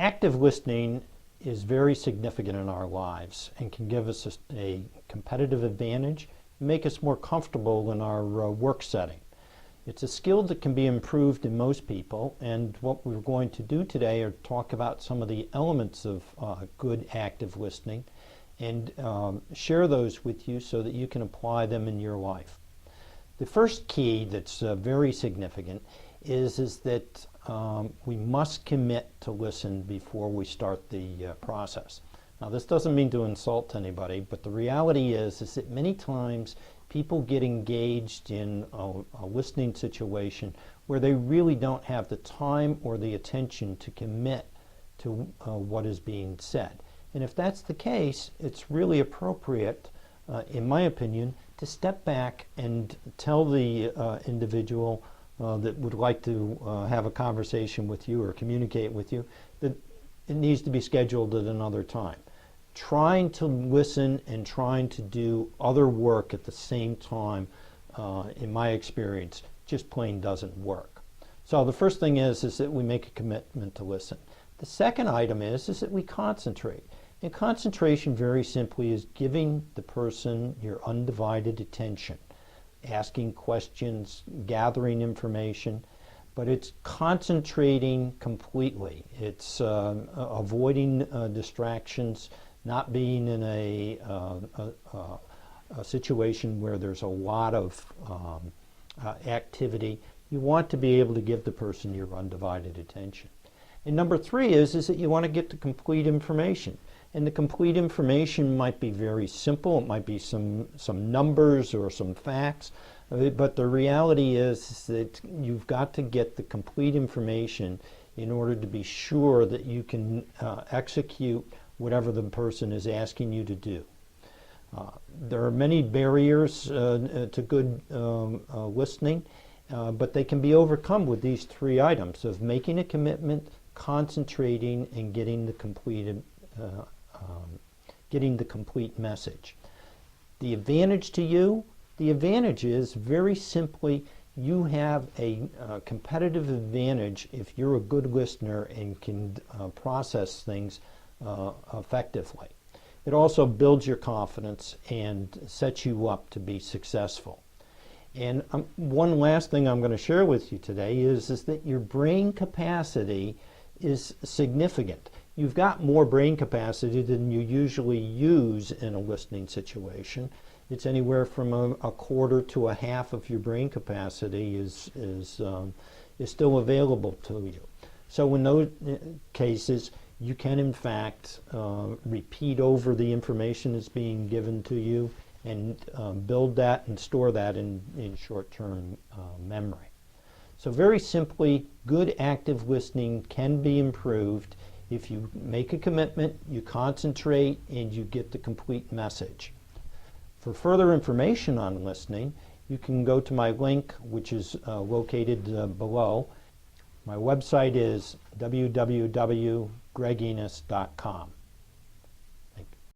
Active listening is very significant in our lives and can give us a competitive advantage and make us more comfortable in our work setting. It's a skill that can be improved in most people, and what we're going to do today are talk about some of the elements of good active listening and share those with you so that you can apply them in your life. The first key that's very significant is that we must commit to listen before we start the process. Now, this doesn't mean to insult anybody, but the reality is that many times people get engaged in a listening situation where they really don't have the time or the attention to commit to what is being said. And if that's the case, it's really appropriate, in my opinion, to step back and tell the individual that would like to have a conversation with you or communicate with you that it needs to be scheduled at another time. Trying to listen and trying to do other work at the same time, in my experience, just plain doesn't work. So the first thing is that we make a commitment to listen. The second item is that we concentrate. And concentration, very simply, is giving the person your undivided attention, asking questions, gathering information, but it's concentrating completely. It's avoiding distractions, not being in a situation where there's a lot of activity. You want to be able to give the person your undivided attention. And number three is that you want to get the complete information. And the complete information might be very simple. It might be some numbers or some facts. But the reality is that you've got to get the complete information in order to be sure that you can execute whatever the person is asking you to do. There are many barriers to good listening, but they can be overcome with these three items of making a commitment, concentrating, and getting the complete message. The advantage to you, the advantage is very simply you have a competitive advantage if you're a good listener and can process things effectively. It also builds your confidence and sets you up to be successful. And one last thing I'm going to share with you today is that your brain capacity is significant. You've got more brain capacity than you usually use in a listening situation. It's anywhere from a quarter to a half of your brain capacity is still available to you. So in those cases, you can in fact repeat over the information that's being given to you and build that and store that in short-term memory. So very simply, good active listening can be improved if you make a commitment, you concentrate, and you get the complete message. For further information on listening, you can go to my link, which is located below. My website is www.gregenos.com.